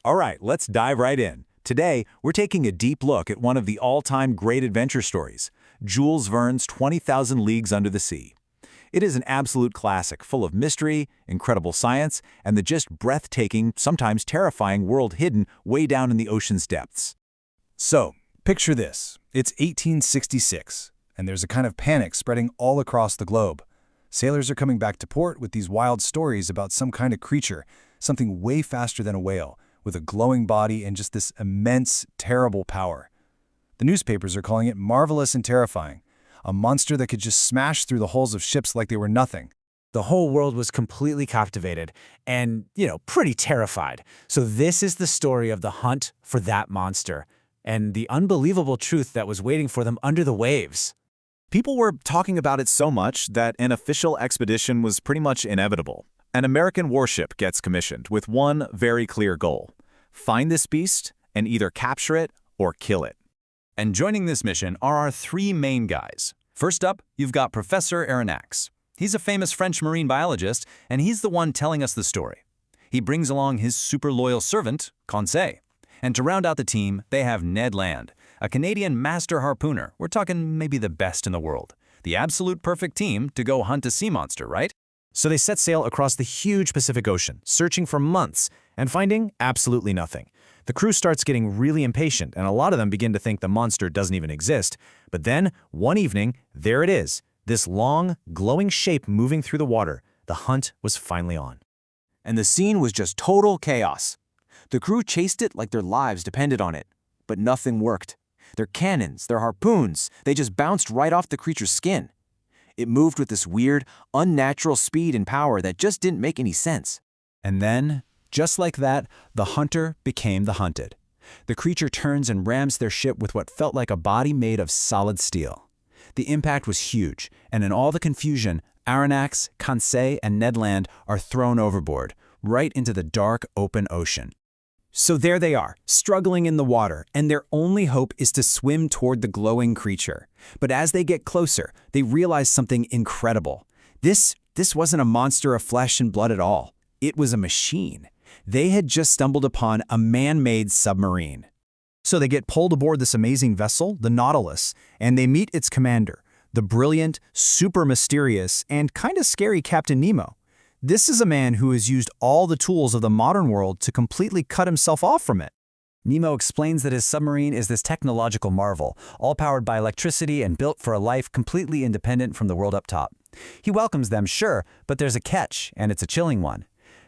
All right, let's dive right in. Today, we're taking a deep look at one of the all-time great adventure stories, Jules Verne's 20,000 Leagues Under the Sea. It is an absolute classic, full of mystery, incredible science, and the just breathtaking, sometimes terrifying world hidden way down in the ocean's depths. So, picture this. It's 1866, and there's a kind of panic spreading all across the globe. Sailors are coming back to port with these wild stories about some kind of creature, something way faster than a whale, with a glowing body and just this immense, terrible power. The newspapers are calling it marvelous and terrifying, a monster that could just smash through the hulls of ships like they were nothing. The whole world was completely captivated and, pretty terrified. So this is the story of the hunt for that monster and the unbelievable truth that was waiting for them under the waves. People were talking about it so much that an official expedition was pretty much inevitable. An American warship gets commissioned with one very clear goal: find this beast and either capture it or kill it. And joining this mission are our three main guys. First up, you've got Professor Aronnax. He's a famous French marine biologist, and he's the one telling us the story. He brings along his super loyal servant, Conseil. And to round out the team, they have Ned Land, a Canadian master harpooner. We're talking maybe the best in the world. The absolute perfect team to go hunt a sea monster, right? So they set sail across the huge Pacific Ocean, searching for months and finding absolutely nothing. The crew starts getting really impatient, and a lot of them begin to think the monster doesn't even exist. But then, one evening, there it is, this long, glowing shape moving through the water. The hunt was finally on. And the scene was just total chaos. The crew chased it like their lives depended on it, but nothing worked. Their cannons, their harpoons, they just bounced right off the creature's skin. It moved with this weird, unnatural speed and power that just didn't make any sense. And then, just like that, the hunter became the hunted. The creature turns and rams their ship with what felt like a body made of solid steel. The impact was huge, and in all the confusion, Aronnax, Conseil, and Ned Land are thrown overboard, right into the dark, open ocean. So there they are, struggling in the water, and their only hope is to swim toward the glowing creature. But as they get closer, they realize something incredible. This wasn't a monster of flesh and blood at all. It was a machine. They had just stumbled upon a man-made submarine. So they get pulled aboard this amazing vessel, the Nautilus, and they meet its commander, the brilliant, super mysterious, and kind of scary Captain Nemo. This is a man who has used all the tools of the modern world to completely cut himself off from it. Nemo explains that his submarine is this technological marvel, all powered by electricity and built for a life completely independent from the world up top. He welcomes them, sure, but there's a catch, and it's a chilling one.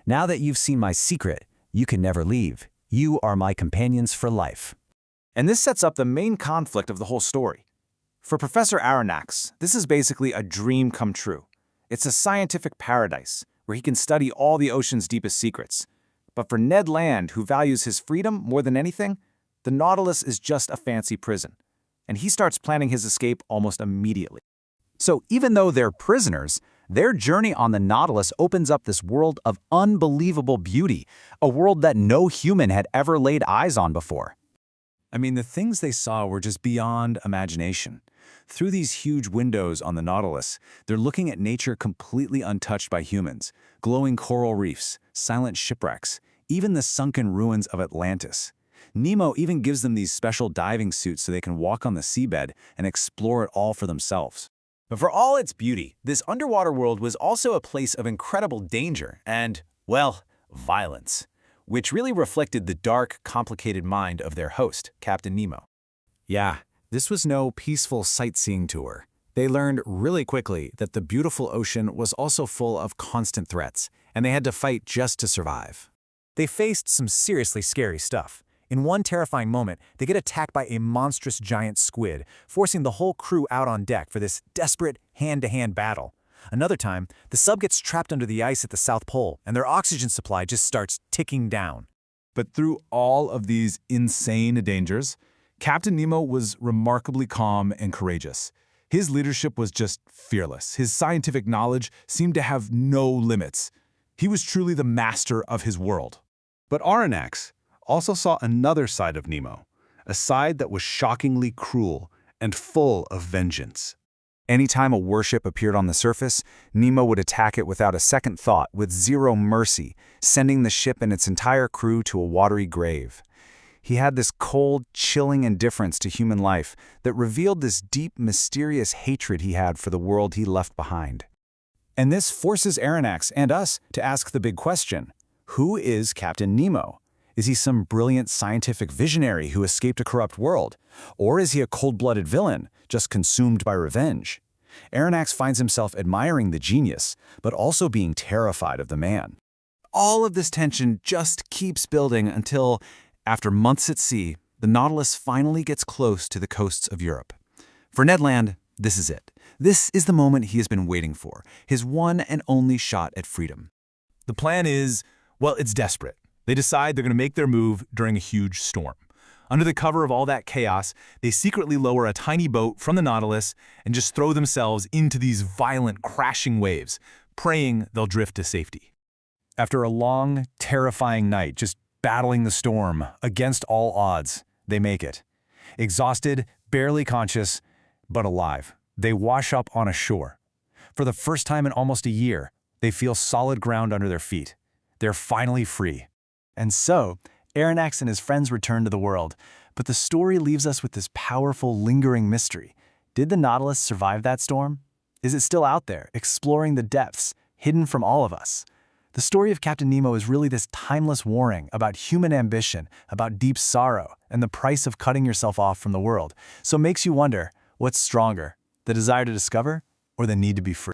Now that you've seen my secret, you can never leave. You are my companions for life. And this sets up the main conflict of the whole story. For Professor Aronnax, this is basically a dream come true. It's a scientific paradise, where he can study all the ocean's deepest secrets. But for Ned Land, who values his freedom more than anything, the Nautilus is just a fancy prison. And he starts planning his escape almost immediately. So even though they're prisoners, their journey on the Nautilus opens up this world of unbelievable beauty, a world that no human had ever laid eyes on before. I mean, the things they saw were just beyond imagination. Through these huge windows on the Nautilus, they're looking at nature completely untouched by humans, glowing coral reefs, silent shipwrecks, even the sunken ruins of Atlantis. Nemo even gives them these special diving suits so they can walk on the seabed and explore it all for themselves. But for all its beauty, this underwater world was also a place of incredible danger and, well, violence, which really reflected the dark, complicated mind of their host, Captain Nemo. Yeah, this was no peaceful sightseeing tour. They learned really quickly that the beautiful ocean was also full of constant threats, and they had to fight just to survive. They faced some seriously scary stuff. In one terrifying moment, they get attacked by a monstrous giant squid, forcing the whole crew out on deck for this desperate hand-to-hand battle. Another time, the sub gets trapped under the ice at the South Pole, and their oxygen supply just starts ticking down. But through all of these insane dangers, Captain Nemo was remarkably calm and courageous. His leadership was just fearless. His scientific knowledge seemed to have no limits. He was truly the master of his world. But Aronnax also saw another side of Nemo, a side that was shockingly cruel and full of vengeance. Anytime a warship appeared on the surface, Nemo would attack it without a second thought, with zero mercy, sending the ship and its entire crew to a watery grave. He had this cold, chilling indifference to human life that revealed this deep, mysterious hatred he had for the world he left behind. And this forces Aronnax and us to ask the big question: who is Captain Nemo? Is he some brilliant scientific visionary who escaped a corrupt world? Or is he a cold-blooded villain, just consumed by revenge? Aronnax finds himself admiring the genius, but also being terrified of the man. All of this tension just keeps building until, after months at sea, the Nautilus finally gets close to the coasts of Europe. For Ned Land, this is it. This is the moment he has been waiting for, his one and only shot at freedom. The plan is, well, it's desperate. They decide they're going to make their move during a huge storm. Under the cover of all that chaos, they secretly lower a tiny boat from the Nautilus and just throw themselves into these violent, crashing waves, praying they'll drift to safety. After a long, terrifying night just battling the storm against all odds, they make it. Exhausted, barely conscious, but alive, they wash up on a shore. For the first time in almost a year, they feel solid ground under their feet. They're finally free. And so, Aronnax and his friends return to the world, but the story leaves us with this powerful, lingering mystery. Did the Nautilus survive that storm? Is it still out there, exploring the depths, hidden from all of us? The story of Captain Nemo is really this timeless warning about human ambition, about deep sorrow, and the price of cutting yourself off from the world. So it makes you wonder, what's stronger, the desire to discover or the need to be free?